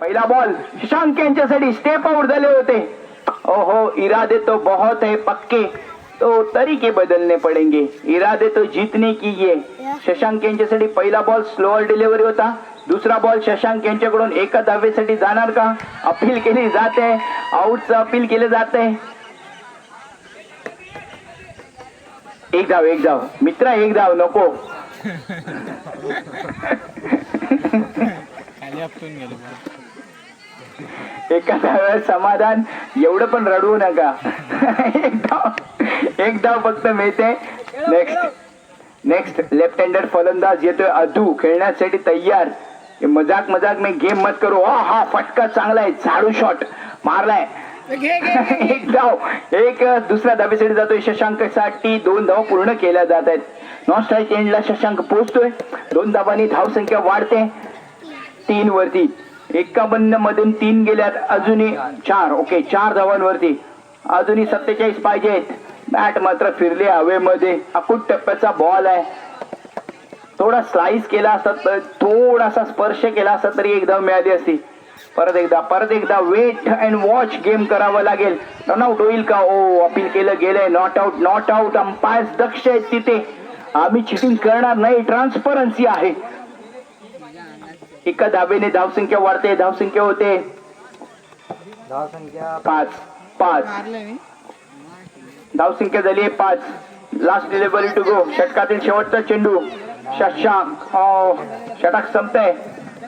पहिला बॉल शशांक यांच्यासाठी step out झाले होते. ओहो, इरादे तो बहुत है पक्के, तो तरीके बदलने पडेंगे. इरादे तो जीतने की ये. शशांक यांच्यासाठी पहिला बॉल स्लोअर डिलिव्हरी होता. दुसरा बॉल शशांक यांच्याकडून एका धावेसाठी जाणार का? अपील केली जाते, आउटचं अपील केलं जाते. एक धाव मित्रा, एक धाव नको. एका धाव्यावर समाधान, एवढं पण रडवू नका. एक धाव फक्त मिळते. नेक्स्ट लेफ्ट हँडेड फलंदाज येतोय अधू, खेळण्यासाठी तयार. मजाक में गेम मत करो. हा फटका चांगला आहे, झाडू शॉट मारलाय. एक धाव, एक दुसऱ्या धावेसाठी जातोय शशांक साठी. 2 धावा पूर्ण केल्या जात आहेत. नॉन स्ट्राईक एंडला शशांक पोहोचतोय. 2 धावांनी धावसंख्या वाढते 3 वरती. 51 मधून 3 गेल्यात, अजूनही 4. ओके, 4 धावांवरती अजूनही 47 पाहिजेत. बॅट मात्र फिरले हवेमध्ये. अकुट टप्प्याचा बॉल आहे. थोडा स्लाइस केला असता, थोडासा स्पर्श केला असता तरी एक धाव मिळाली असती. परत एकदा वेट अँड वॉच गेम करावं लागेल. रनआउट होईल का? ओ, अपील केलं गेलंय. Not out. अंपायर्स दक्ष आहेत तिथे. आम्ही चिटिंग करणार नाही, ट्रान्सपरन्सी आहे. एका धावेने धावसंख्या वाढते. धावसंख्या होते 5. धावसंख्या झाली आहे 5. Last delivery to go. षटकातील शेवटचा चेंडू. शशांक, षटक संपतंय.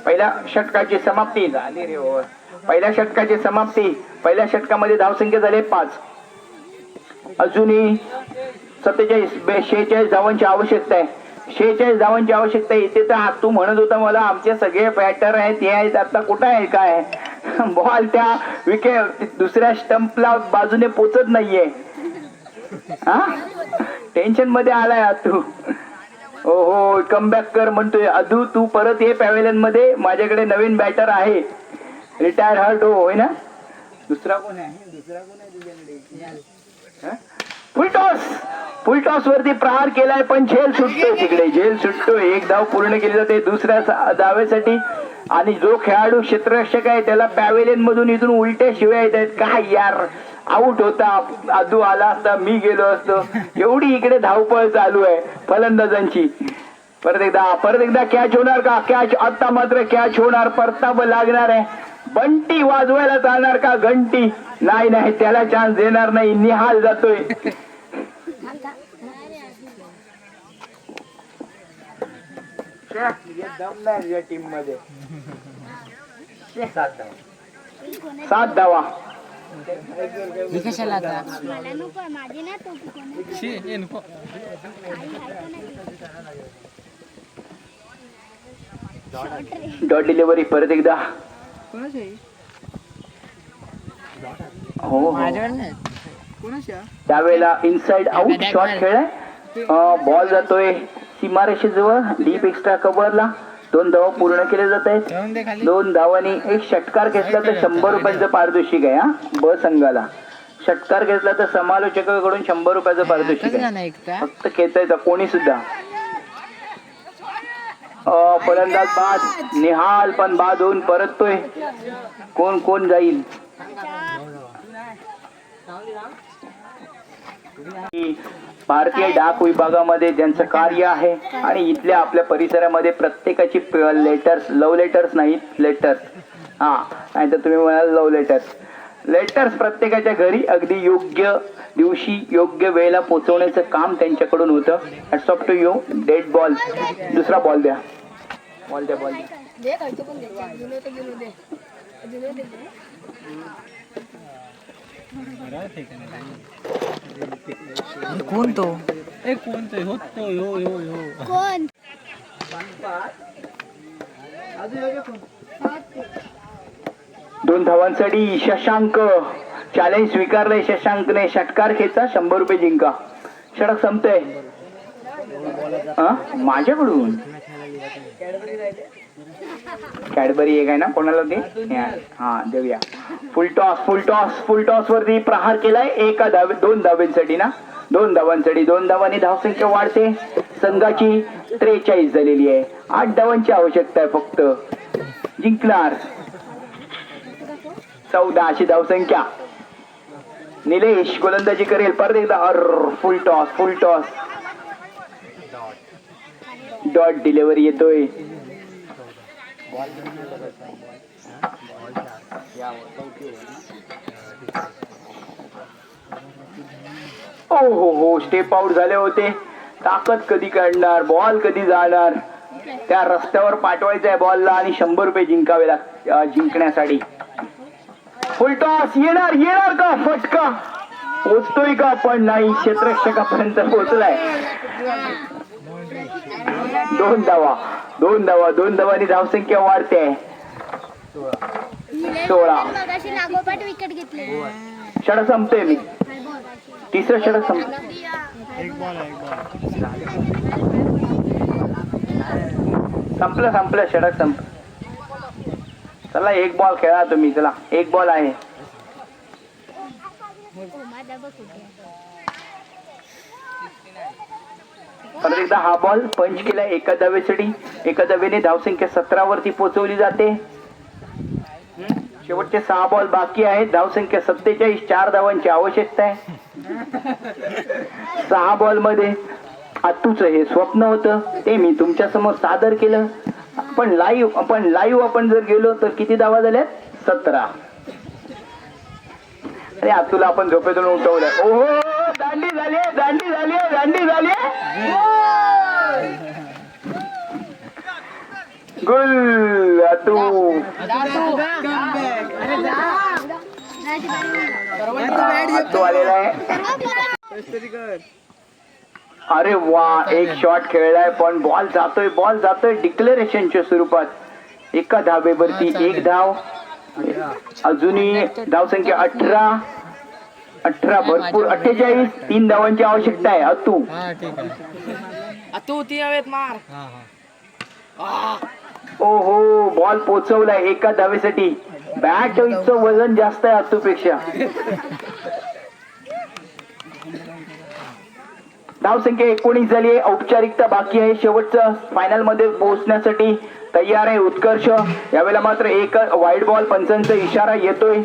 पहिल्या षटकाची समाप्ती झाली रे. पहिल्या षटकाची समाप्ती. पहिल्या षटकामध्ये धावसंख्या झाली 5. अजूनही 46 धावांची आवश्यकता आहे. 46 धावांची आवश्यकता आहे. इथे तर तू म्हणत होता मला आमचे सगळे बॅटर आहेत, हे आहेत, आता कुठं आहे काय? बॉल त्या विकेट दुसऱ्या स्टंपला बाजूने पोचत नाहीये. हा, टेन्शन मध्ये आलाय तू. ओहो, कमबॅक कर म्हणतोय अधू. तू परत ये पॅव्हेलियन मध्ये. माझ्याकडे नवीन बॅटर आहे. रिटायर हर्ट होय ना. दुसरा कोण आहे तुझ्याकडे? फुल टॉस वरती प्रहार केलाय, पण झेल सुटतोय तिकडे. झेल सुटतोय. 1 धाव पूर्ण केली जाते दुसऱ्या धावेसाठी. आणि जो खेळाडू क्षेत्ररक्षक आहे त्याला पॅव्हेलियन मधून इथून उलट्या शिव्या येत आहेत. काय यार, आउट होता, अधू आला असता, मी गेलो असतो. एवढी इकडे धावपळ चालू आहे फलंदाजांची. परत एकदा कॅच होणार का? कॅच, आता मात्र कॅच होणार. परताब लागणार आहे. बंटी वाजवायला चालणार का? घंटी नाही, त्याला चान्स देणार नाही. निहाल जातोय. दमणार टीम मध्ये. 7 धावा. Dot delivery. परत एकदा. हो, त्यावेळेला इनसाइड आउट शॉट खेळाय. बॉल जातोय सीमारेषेजवळ डीप एक्स्ट्रा कव्हरला. 2 धावा पूर्ण केले जात आहेत. 2 धावांनी एक षटकार घेतला तर 100 रुपयांचं पारितोषिक आहे. हा, ब संघाला षटकार घेतला तर समालोचकाकडून 100 रुपयाचं पारितोषिक आहे. फक्त खेचायचं कोणी सुद्धा. फलंदाज बाद. निहाल पण बाद होऊन परततोय. कोण जाईल? भारतीय डाक विभागामध्ये ज्यांचं कार्य आहे आणि इथल्या आपल्या परिसरामध्ये प्रत्येकाची लव लेटर्स नाहीत, लेटर्स. हा, नाही तर तुम्ही म्हणाल लव लेटर्स प्रत्येकाच्या घरी अगदी योग्य दिवशी योग्य वेळेला पोहोचवण्याचं काम त्यांच्याकडून होतं. Hats off to you. Dead ball. दुसरा बॉल द्या. कोण तो? कोण? 2 धावांसाठी शशांक. चॅलेंज स्वीकारलंय शशांकने. षटकार खेचा, 100 रुपये जिंका. षटक संपतंय. माझ्याकडून कॅडबरी एक आहे ना, कोणाला दे. हा, देऊया. फुल टॉस वरती प्रहार केलाय. 2 धावेसाठी ना. 2 धावांसाठी. 2 धावांनी धावसंख्या वाढते. संघाची 43 झालेली आहे. 8 धावांची आवश्यकता आहे फक्त. जिंकणार 14 अशी धावसंख्या. निलेश गोलंदाजी करेल परत एकदा. फुल टॉस डॉट डिलिव्हरी येतोय. हो स्टेप आउट झाले होते. ताकद कधी काढणार, बॉल कधी जाणार, त्या रस्त्यावर पाठवायचा आहे बॉलला आणि 100 रुपये जिंकावे जिंकण्यासाठी. फुल टॉस येणार का फटका पोचतोय का, पण नाही, क्षेत्ररक्षकापर्यंत पोहोचलाय. 2 धावांनी धावसंख्या वाढते. 16 षटक संपतोय. मी तिसरं षटक संपलं षटक संपलं. चला 1 बॉल खेळा तुम्ही. चला 1 बॉल आहे. परत एकदा हा बॉल पंच केला एका धावेसाठी. एका धावेने धावसंख्या 17 वरती पोहोचवली जाते. शेवटचे 6 बॉल बाकी आहेत. धावसंख्या 47. 4 धावांची आवश्यकता आहे. 6 बॉल मध्ये आतूचं हे स्वप्न होतं ते मी तुमच्या समोर सादर केलं. पण लाईव्ह आपण जर गेलो तर किती धावा झाल्यात? 17. अरे आतूला आपण झोपेतून उठवलं. ओहो दांडी झाली. गुल आतू. आतू आलेला आहे. अरे वा, एक शॉट खेळलाय पण बॉल जातोय डिक्लेरेशनच्या स्वरूपात. एका धावेवरती 1 धाव. अजूनही धावसंख्या 18 भरपूर 48. 3 धावांची आवश्यकता आहे. अतू 3 हवेत मार. ओहो बॉल पोचवलाय एका धावेसाठी. बॅटचं वजन जास्त आहे अतूपेक्षा. धावसंख्या 19 झाली आहे. औपचारिकता बाकी आहे. शेवटचं फायनल मध्ये पोहोचण्यासाठी तयार आहे उत्कर्ष. यावेळेला मात्र एक वाईड बॉल. पंचांचा इशारा येतोय.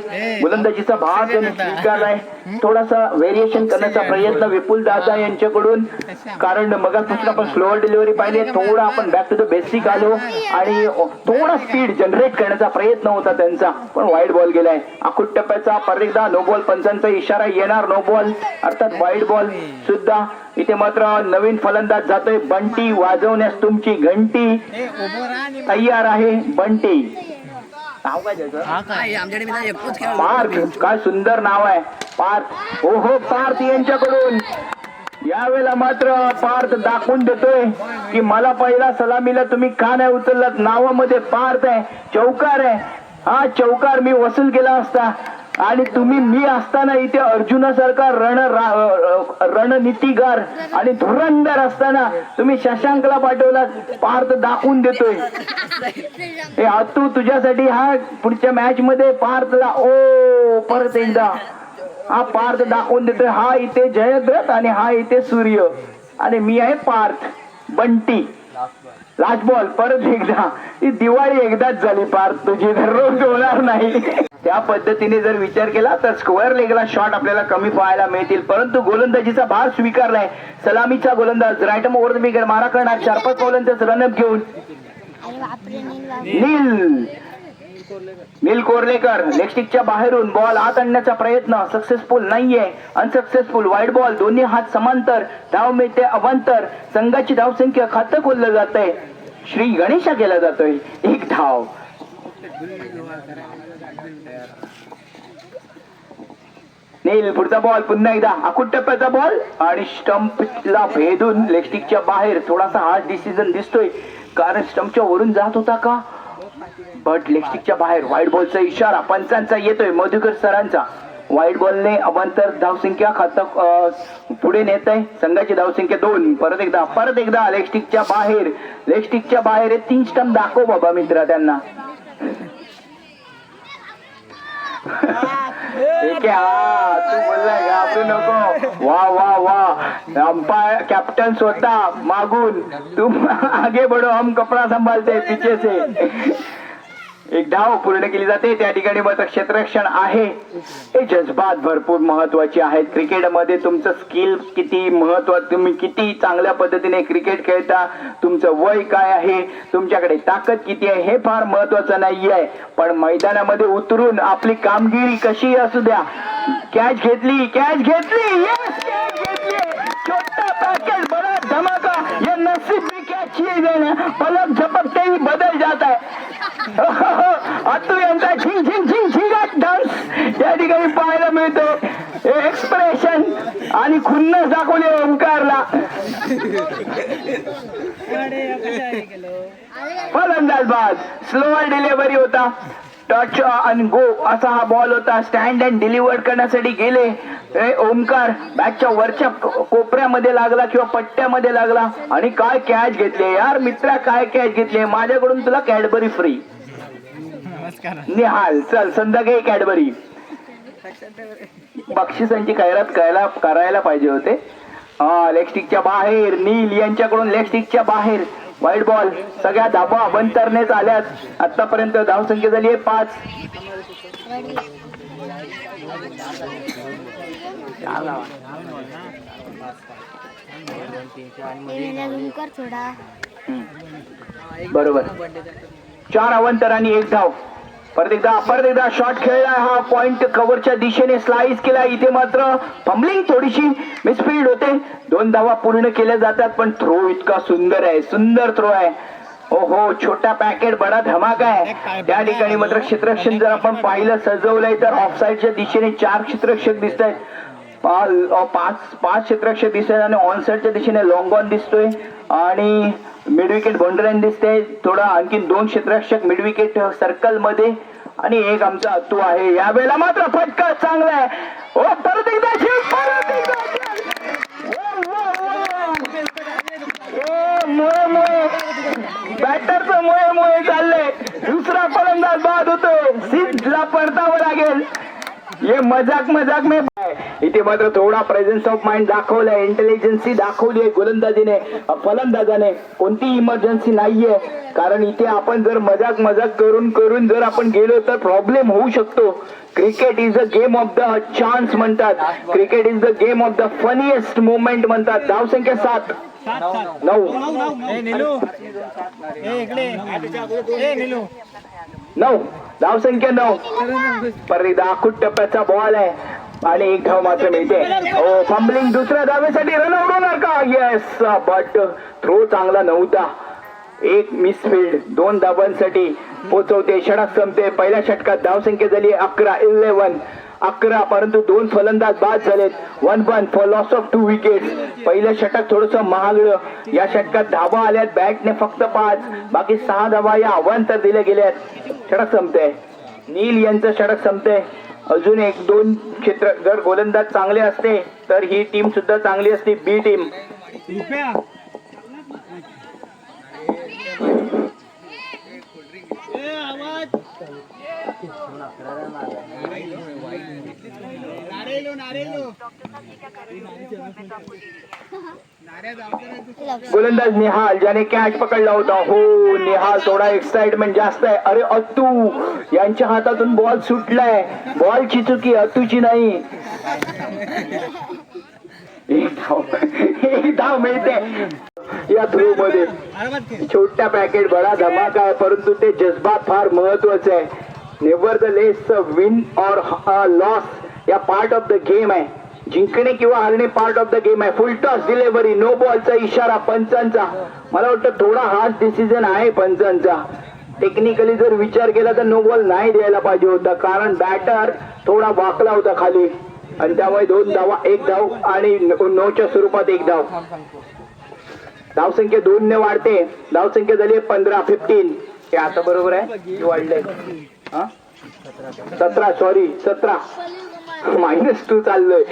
गोलंदाजीचा भाग स्वीकारलाय. थोडासा व्हेरिएशन करण्याचा प्रयत्न विपुल दादा यांच्याकडून, कारण मगापासून आपण स्लोअर डिलिव्हरी पाहिली. थोडा आपण बॅक टू द बेसिक आलो आणि थोडा स्पीड जनरेट करण्याचा प्रयत्न होता त्यांचा, पण वाईड बॉल गेलाय. आखूट टप्प्याचा परत एकदा नो बॉल. पंचांचा इशारा येणार. नो बॉल अर्थात वाईड बॉल सुद्धा. इथे मात्र नवीन फलंदाज जातोय. बंटी वाजवण्यास तुमची घंटी तयार आहे. बंटी नाव काय त्याचं? पार्थ. काय सुंदर नाव आहे पार्थ. ओहो पार्थ यांच्याकडून यावेळेला मात्र पार्थ दाखवून देतोय की मला पहिला सलामीला तुम्ही का नाही उचललात. नावामध्ये पार्थ आहे. चौकार आहे. हा चौकार मी वसूल केला असता आणि तुम्ही मी असताना इथे अर्जुनासारखा रणनीतिगार आणि धुरंधर असताना तुम्ही शशांकला पाठवला. पार्थ दाखवून देतोय. हे आतू तुझ्यासाठी हा पुढच्या मॅच मध्ये पार्थला परत एकदा हा पार्थ दाखवून देतोय. हा इथे जयद्रथ आणि हा इथे सूर्य आणि मी आहे पार्थ. Bunty last ball. परत एकदा ही दिवाळी एकदाच झाली पार्थ तुझी, दररोज होणार नाही. त्या पद्धतीने जर विचार केला तर स्क्वेअर लेगला शॉट आपल्याला कमी पाहायला मिळतील, परंतु गोलंदाजीचा भार स्वीकारलाय. सलामीचा गोलंदाज राईट ओव्हर द बिगर मारा करणार. 4-5 गोलंदाज रनअप घेऊन नील कोर्लेकर लेगस्टिकच्या बाहेरून बॉल आत आणण्याचा प्रयत्न सक्सेसफुल नाहीये. अनसक्सेसफुल. Wide ball. दोन्ही हात समांतर. धाव मिळते अवांतर. संघाची धावसंख्या खातं खोललं जात आहे. श्री गणेशा केला जातोय. 1 धाव. नील पुढचा बॉल. पुन्हा एकदा आखूट टप्प्याचा बॉल आणि स्टंपला भेदून लेगस्टिकच्या बाहेर. थोडासा हार्ड डिसिजन दिसतोय कारण स्टंपच्या वरून जात होता का, बट लेगस्टिकच्या बाहेर. वाईड बॉलचा इशारा पंचांचा येतोय. मधुकर सरांचा. वाईड बॉलने अवांतर धावसंख्या खातं पुढे नेत आहे. संघाची धावसंख्या 2. परत एकदा लेगस्टिकच्या बाहेर. लेगस्टिकच्या बाहेर 3 स्टंप दाखव बाबा मित्रा त्यांना. ठीक आहे. तू बोललाय घाबरू नको. वा वा वा. अंपायर कॅप्टन स्वतः मागून तुम आगे बढ़ो हम कपड़ा संभालते पीछे से. एक धाव पूर्ण केली जाते. त्या ठिकाणी मात्र क्षेत्ररक्षण आहे. हे जज्बात भरपूर महत्वाचे आहेत. क्रिकेटमध्ये तुमचं स्किल किती महत्वाचं, तुम्ही किती चांगल्या पद्धतीने क्रिकेट खेळता, तुमचं वय काय आहे, तुमच्याकडे ताकद किती आहे हे फार महत्वाचं नाही आहे. पण मैदानामध्ये उतरून आपली कामगिरी कशी असू द्या, कॅच घेतली, कॅच घेतली, यस कॅच घेतली, छोटा पॅकेज बडा धमाका, ये नसीब भी कॅच किए गए, पलक झपकते ही बदल जाता है. अतू यांचा झिंग झिंग झिंग झिंगाट डान्स या ठिकाणी पाहायला मिळतो. एक्सप्रेशन आणि खुन्नस दाखवले ओंकारला. फलंदाज बाद, स्लोअर डिलिव्हरी होता, टच आणि गो असा हा बॉल होता. स्टँड अँड डिलिव्हर करण्यासाठी गेले ओमकार, बॅटच्या वरच्या कोपऱ्यामध्ये लागला किंवा पट्ट्यामध्ये लागला आणि काय कॅच घेतले यार मित्रा, काय कॅच घेतले. माझ्याकडून तुला कॅडबरी फ्री. निहाल चल संध्याकाळी कॅडबरी. बक्षिसांची खैरात करायला पाहिजे होते. लेग स्टिकच्या बाहेर, नील यांच्याकडून लेग स्टिकच्या बाहेर वाईट बॉल. सगळ्या धाबा बंद करण्यात आल्यात. आतापर्यंत धावसंख्या झाली आहे 5. बरोबर, 4 अवंतरांनी 1 धाव. परत एकदा शॉट खेळला. हा पॉइंट कव्हरच्या दिशेने स्लाइस केला. इथे मात्र फंबलिंग थोडीशी मिसफील्ड होते. 2 धावा पूर्ण केल्या जातात. पण थ्रो इतका सुंदर आहे, सुंदर थ्रो आहे. ओहो, छोटा पॅकेट बडा धमाका आहे. त्या ठिकाणी मात्र क्षेत्ररक्षण जर आपण पाहिलं सजवलंय तर ऑफसाईडच्या दिशेने 4 क्षेत्ररक्षक दिसत आहेत. 5 क्षेत्ररक्षक दिसत आहेत आणि ऑनसाईडच्या दिशेने लॉंग ऑन दिसतोय आणि मिड विकेट बाउंड्री दिसते. थोडा आणखी 2 क्षेत्ररक्षक मिड विकेट सर्कल मध्ये आणि एक आमचा अतू आहे. यावेळेला मात्र फटका चांगला आहे. ओ परत एकदा बॅटरचं मुळे चाललंय. दुसरा फलंदाज बाद होतोय. सिद्धला परतावं लागेल. ये मजाक में इथे मात्र थोडा प्रेझेन्स ऑफ माइंड दाखवलाय, इंटेलिजन्सी दाखवली आहे गोलंदाजीने, फलंदाजाने. कोणती इमर्जन्सी नाहीये, कारण इथे आपण जर मजाक करून जर आपण गेलो तर प्रॉब्लेम होऊ शकतो. Cricket is a game of the chance म्हणतात. Cricket is the game of the funniest moment म्हणतात. धावसंख्या 7 9 धावसंख्या 9. परिदा आखूट टप्प्याचा बॉल आहे आणि 1 धाव मात्र मिळते. ओ फंबलिंग दुसऱ्या धावेसाठी रनआउट होणार का? येस, बट थ्रो चांगला नव्हता. 1 मिसफील्ड 2 धावांसाठी पोहोचवते. षटक संपते. पहिल्या षटकात धावसंख्या झाली 11, परंतु 2 फलंदाज बाद झालेत. 1 फॉर लॉस ऑफ 2 विकेट्स. पहिलं षटक थोडस महागडं. या षटकात धावा आल्यात बॅटने फक्त 5, बाकी 6 धावा या अवांतर दिल्या गेल्यात. षटक संपते. नील यांचं षटक संपते. अजून 1-2 क्षेत्र जर गोलंदाज चांगले असते तर ही टीम सुद्धा चांगली असते. बी टीम गोलंदाज निहाल ज्याने कॅच पकडला होता. हो, निहाल थोडा एक्साइटमेंट जास्त आहे. अरे अतू यांच्या हातातून बॉल सुटलाय. बॉलची चुकी अतूची नाही. 1 धाव मिळते या थ्रो मध्ये. छोटा पॅकेट बडा धमाका आहे, परंतु ते जज्बात फार महत्वाचं आहे. नेव्हर द लेस विन और लॉस या पार्ट ऑफ द गेम आहे. जिंकणे किंवा हारणे पार्ट ऑफ द गेम आहे. फुल टॉस डिलिव्हरी, नो बॉलचा इशारा पंचांचा. मला वाटतं थोडा हार्श डिसिजन आहे पंचांचा. टेक्निकली जर विचार केला तर नो बॉल नाही द्यायला पाहिजे होता, कारण बॅटर थोडा वाकला होता खाली आणि त्यामुळे 2 धावा, 1 धाव आणि 9च्या स्वरूपात 1 धाव. धावसंख्या 2 ने वाढते. धावसंख्या झाली 15. हे आता बरोबर आहे की वाढलंय? 17 -2 चाललोय.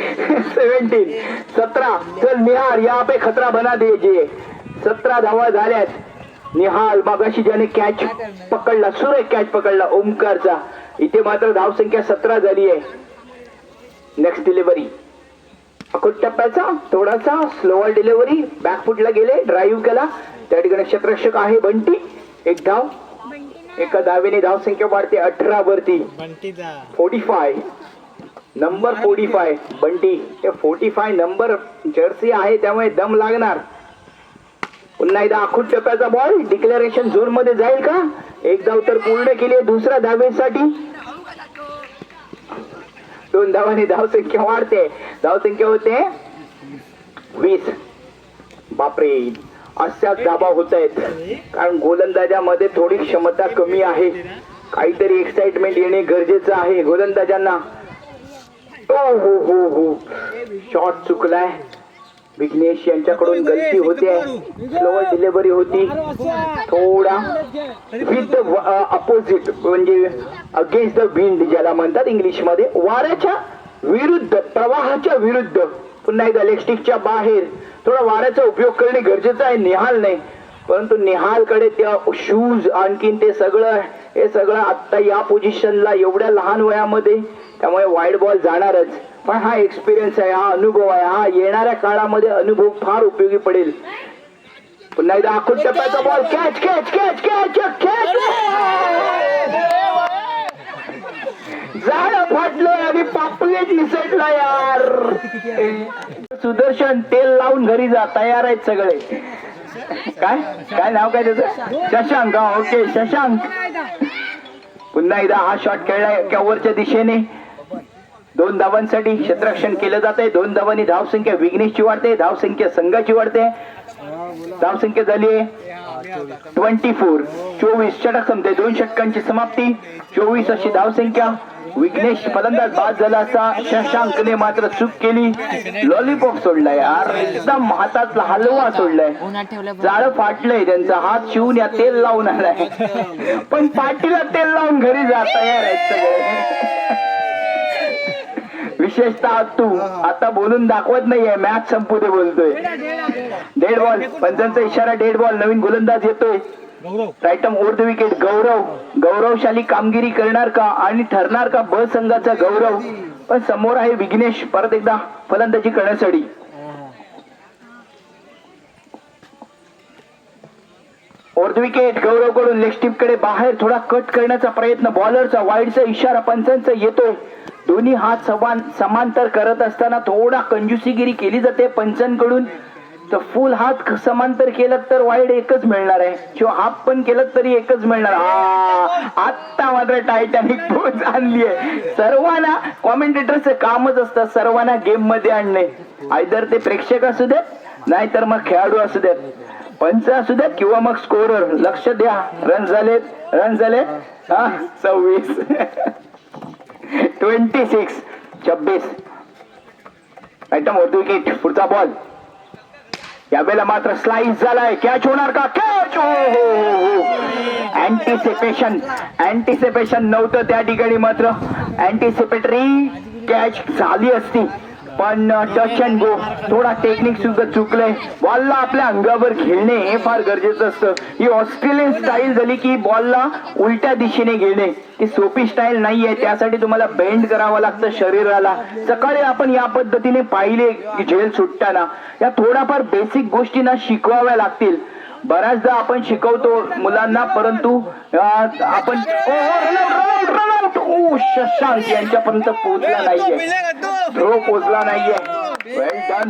17 17. चल निहाल यहाँ पे खतरा बना दीजिए. 17 धावा झाल्यात. निहाल मागाशी ज्याने कॅच पकडला, सुरेख कॅच पकडला ओमकारचा. इथे मात्र धावसंख्या 17 झाली आहे. नेक्स्ट डिलिव्हरी अखोट टप्प्याचा थोडासा स्लोअर डिलिव्हरी. बॅकफुटला गेले, ड्राईव्ह केला. त्या ठिकाणी क्षेत्ररक्षक आहे बंटी. 1 धाव. एका धावेने धावसंख्या वाढते 18 वरती. 45 नंबर 45 बंटी. हे 45 नंबर जर्सी आहे त्यामुळे दम लागणार. पुन्हा एकदा आखूट टप्प्याचा बॉल डिक्लेरेशन झोन मध्ये जाईल का? एक धाव तर पूर्ण केली दुसऱ्या धावेसाठी. 2 धावांनी धावसंख्या वाढते. धावसंख्या होते 20. बापरे अशाच धाबा होत आहेत कारण गोलंदाजामध्ये थोडी क्षमता कमी आहे. काहीतरी एक्साइटमेंट येणे गरजेचं आहे गोलंदाजांना. हो शॉट चुकलाय. विघ्नेश यांच्याकडून गलती होते. स्लोअर डिलिव्हरी होती. थोडा विथ अपोजिट म्हणजे अगेन्स्ट द विंड ज्याला म्हणतात इंग्लिश मध्ये, वाऱ्याच्या विरुद्ध, प्रवाहाच्या विरुद्ध. पुन्हा एकदा लेग स्टिकच्या बाहेर थोडा वाऱ्याचा उपयोग करणे गरजेचं आहे. निहाल नाही परंतु निहालकडे त्या शूज आणखीन ते सगळं हे सगळं आता या पोझिशनला एवढ्या लहान वयामध्ये, त्यामुळे वाईड बॉल जाणारच. पण हा एक्सपिरियन्स आहे, हा अनुभव आहे, हा येणाऱ्या काळामध्ये अनुभव फार उपयोगी पडेल. पुन्हा एकदा आखूट टप्प्याचा ball catch catch catch catch catch. झाड फाटलं आणि पापलेट निसटला यार. सुदर्शन तेल लावून घरी जा, तयार आहेत सगळे. काय काय नाव काय त्याचं? शशांक. ओके शशांक. पुन्हा एकदा हा शॉट खेळलाय कव्हरच्या दिशेने. 2 धावांसाठी क्षेत्ररक्षण केलं जात आहे. 2 धावांनी धावसंख्या विघ्नेशची वाढते, धावसंख्या संघाची वाढते. धावसंख्या झाली आहे 24. 24 षटक संपते. 2 षटकांची समाप्ती. 24 अशी धावसंख्या. विघ्नेश फलंदाज बाद झाला असता. शशांकने मात्र चूक केली. लॉलीपॉप सोडलाय यार, एकदम हातातला हलवा सोडलाय. जाळं फाटलंय त्यांचा. हात शिवून या तेल लावून आलाय. पण पाठीला तेल लावून घरी जा, तयार आहेत सगळे. विशेषतः तू आता बोलून दाखवत नाहीये, मॅच संपू दे बोलतोय. Dead ball. पंचांचा इशारा डेड बॉल. नवीन गोलंदाज येतोय. राईटम ओव्हर द विकेट. गौरवशाली कामगिरी करणार का आणि ठरणार का ब संघाचा गौरव. पण समोर आहे विघ्नेश परत एकदा फलंदाजी करण्यासाठी. Over the wicket. गौरव कडून लेग स्टिप कडे बाहेर थोडा कट करण्याचा प्रयत्न. बॉलरचा वाईडचा इशारा पंचांचा येतोय. दोन्ही हात समांतर करत असताना थोडा कंजूसीगिरी केली जाते पंचांकडून. तर फुल हात समांतर केलं तर वाईड एकच मिळणार आहे, किंवा हाफ पण केलं तरी एकच मिळणार. आता मात्र टायटॅनिक पोच आणली आहे. सर्वांना कॉमेंटेटरचं कामच असतं सर्वांना गेम मध्ये आणणे. आयदर ते प्रेक्षक असू देत नाहीतर मग खेळाडू असू देत, पंच असू देत किंवा मग स्कोरर. लक्ष द्या. रन झालेत. 26 26. Item over the wicket. पुढचा बॉल. यावेळेला मात्र स्लाइस झालाय. कॅच होणार का? कॅच. अँटिसिपेशन नव्हतं त्या ठिकाणी. मात्र अँटिसिपेटरी कॅच झाली असती पण टच अँड गो. थोडा टेक्निक सुद्धा चुकलंय. बॉलला आपल्या अंगावर खेळणे हे फार गरजेचं असतं. ही ऑस्ट्रेलियन स्टाईल झाली की बॉलला उलट्या दिशेने घेणे. ही सोपी स्टाईल नाहीये. त्यासाठी तुम्हाला बेंड करावं लागतं शरीराला. सकाळी आपण या पद्धतीने पाहिले झेल सुटताना. या थोड्याफार बेसिक गोष्टी ना शिकवाव्या लागतील. बऱ्याचदा आपण शिकवतो मुलांना परंतु आपण शशांक यांच्यापर्यंत पोहोचला नाहीये. थ्रो पोहोचला नाहीये.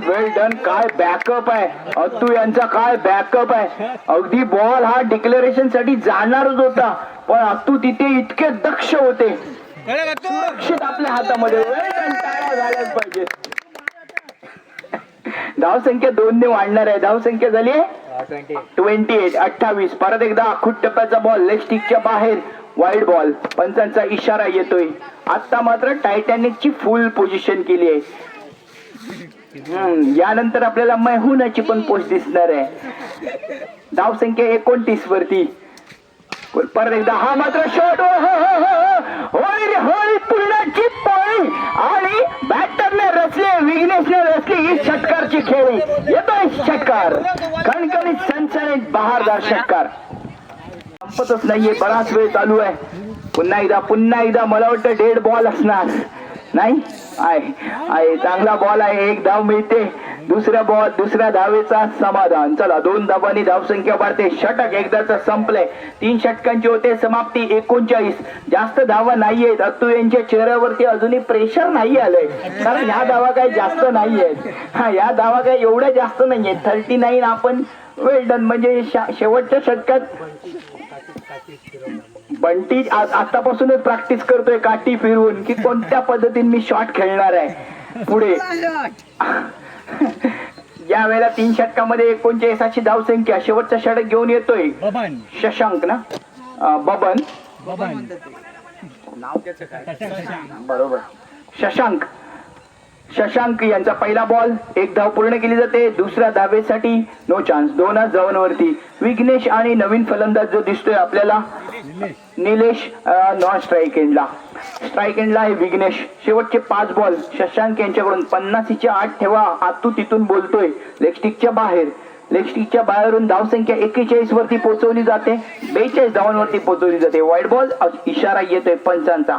वेल डन. काय बॅकअप आहे अत्तू यांचा. काय बॅकअप आहे. अगदी बॉल हा डिक्लेरेशन साठी जाणारच होता पण अत्तू तिथे इतके दक्ष होते. सुरक्षित आपल्या हातामध्ये. वेल डन. टाळ्या झाल्याच पाहिजे. धावसंख्या 2 ने वाढणार आहे. धावसंख्या झाली 28. 28. परत एकदा आखूट टप्प्याचा बॉल लेग स्टिकच्या बाहेर. Wide ball. पंचांचा इशारा येतोय. आता मात्र टायटॅनिकची फुल पोझिशन केली आहे. यानंतर आपल्याला मैहुनाची पण पोस्ट दिसणार आहे. धावसंख्या 29 वरती. परत एकदा हा मात्र शॉट. होळी पुरणाची पोळी आणि बॅटरने रचले, विघ्नेशने रचली ही षटकारची खेळी. येतोय षटकार. कणकणीत सनसनीत बहारदार षटकार. संपतच नाहीये. बराच वेळ चालू आहे. पुन्हा एकदा मला वाटतं डेड बॉल असणार. नाही आहे चांगला बॉल आहे. 1 धाव मिळते. दुसऱ्या बॉल दुसऱ्या धावेचा समाधान. चला 2 धावांनी धावसंख्या वाढते. षटक एकदाच संपलंय. 3 षटकांची होते समाप्ती. 39. जास्त धावा नाहीयेत. अत्तू यांच्या चेहऱ्यावरती अजूनही प्रेशर नाही आलंय, कारण ह्या धावा काही जास्त नाहीयेत. हा, या धावा काही एवढ्या जास्त नाहीयेत. 39 आपण वेल डन. म्हणजे शेवटच्या षटकात बंटी आतापासूनच प्रॅक्टिस करतोय काठी फिरवून की कोणत्या पद्धतीने मी शॉट खेळणार आहे पुढे. या वेळेला 3 षटकामध्ये 39 अशी धावसंख्या. शेवटचा षटक घेऊन येतोय शशांक ना, बबन बरोबर, शशांक. शशांक यांचा पहिला बॉल. 1 धाव पूर्ण केली जाते. दुसऱ्या धावेसाठी नो चान्स. 2 धावांवरती विघ्नेश आणि नवीन फलंदाज जो दिसतोय आपल्याला निलेश नॉन स्ट्राईक एंडला. स्ट्राईक एंडला आहे विघ्नेश. शेवटचे 5 बॉल शशांक यांच्याकडून. 50च्या 8 ठेवा. आतू तिथून बोलतोय लेगस्टिकच्या बाहेर. लेगस्टिकच्या बाहेरून धावसंख्या 41 वरती पोहोचवली जाते. 42 धावांवरती पोहोचवली जाते. वाईट बॉल इशारा येतोय पंचांचा.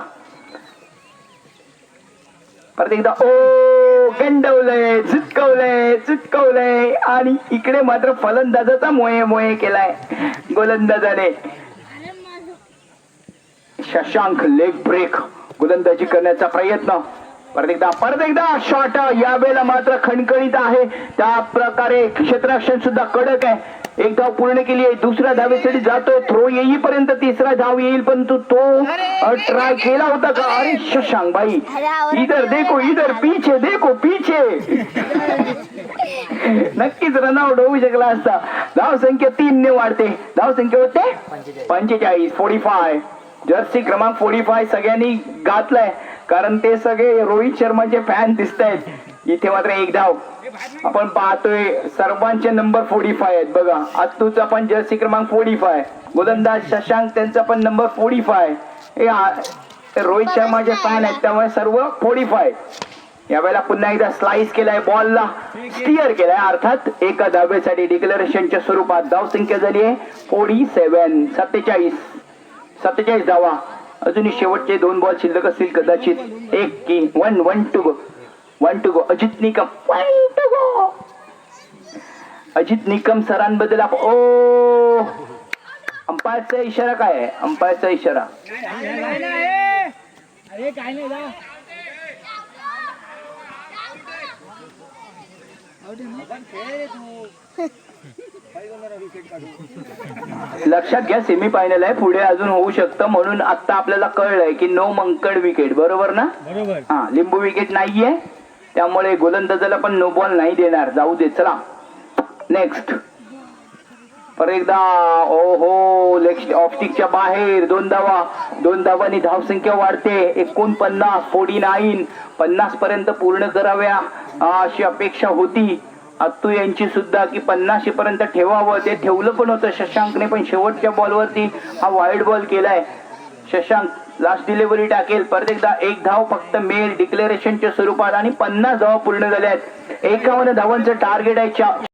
परत एकदा ओ गंडवलंय, चुटकवलंय आणि इकडे मात्र फलंदाजाचा मोये केलाय गोलंदाजाने. शशांक लेग ब्रेक गोलंदाजी करण्याचा प्रयत्न. परत एकदा शॉट. या वेळेला मात्र खणखणीत आहे. त्या प्रकारे क्षेत्ररक्षण सुद्धा कडक आहे. 1 धाव पूर्ण केली आहे. दुसऱ्या धावेसाठी जातोय. थ्रो येईपर्यंत 3रा धाव येईल, परंतु तो ट्राय केला होता का. अरे शशांक भाई, इधर देखो, इधर पीछे देखो, पीछे. नक्कीच रनआउट होऊ शकला असता. धावसंख्या 3 ने वाढते. धावसंख्या होते 45. 45 जर्सी क्रमांक 45 सगळ्यांनी घातलाय, कारण ते सगळे रोहित शर्माचे फॅन दिसत आहेत. इथे मात्र 1 धाव आपण पाहतोय. सर्वांचे नंबर 45 आहेत बघा. अत्तूचा पण जर्सी क्रमांक 45. गोलंदाज शशांक त्यांचा पण नंबर 45. हे रोहित शर्माचे फॅन आहेत, त्यामुळे सर्व 45. यावेळेला पुन्हा एकदा स्लाइस केलाय. बॉलला स्टिअर केलाय, अर्थात 1 धावेसाठी डिक्लेरेशनच्या स्वरूपात. धावसंख्या झाली आहे 47. 47 धावा. अजूनही शेवटचे 2 बॉल शिल्लक असतील कदाचित. 1 to go. Ajit Nikam 1 to go. Ajit Nikam सरांबद्दल ओ अंपायरचा इशारा काय आहे. अंपायरचा इशारा लक्षात घ्या, सेमी फायनल आहे. पुढे अजून होऊ शकतं, म्हणून आता आपल्याला कळलंय की नो मंकड विकेट. बरोबर ना. हा, लिंबू विकेट नाहीये, त्यामुळे गोलंदाजाला पण नो बॉल नाही देणार. जाऊ दे. चला नेक्स्ट. परत एकदा ओहो लेग ऑफ स्टिकच्या बाहेर. 2 धावा. 2 धावांनी धावसंख्या वाढते. 49. 50 पर्यंत पूर्ण कराव्या अशी अपेक्षा होती अत्तू यांची सुद्धा, की 50 पर्यंत ठेवावं. ते ठेवलं पण होतं शशांकने, पण शेवटच्या बॉलवरती हा वाईड बॉल केलाय. शशांक लास्ट डिलिव्हरी टाकेल. परत एकदा 1 धाव फक्त मेल डिक्लेरेशनच्या स्वरूपात आणि 50 धावा पूर्ण झाल्या आहेत. 51 धावांचं टार्गेट आहे.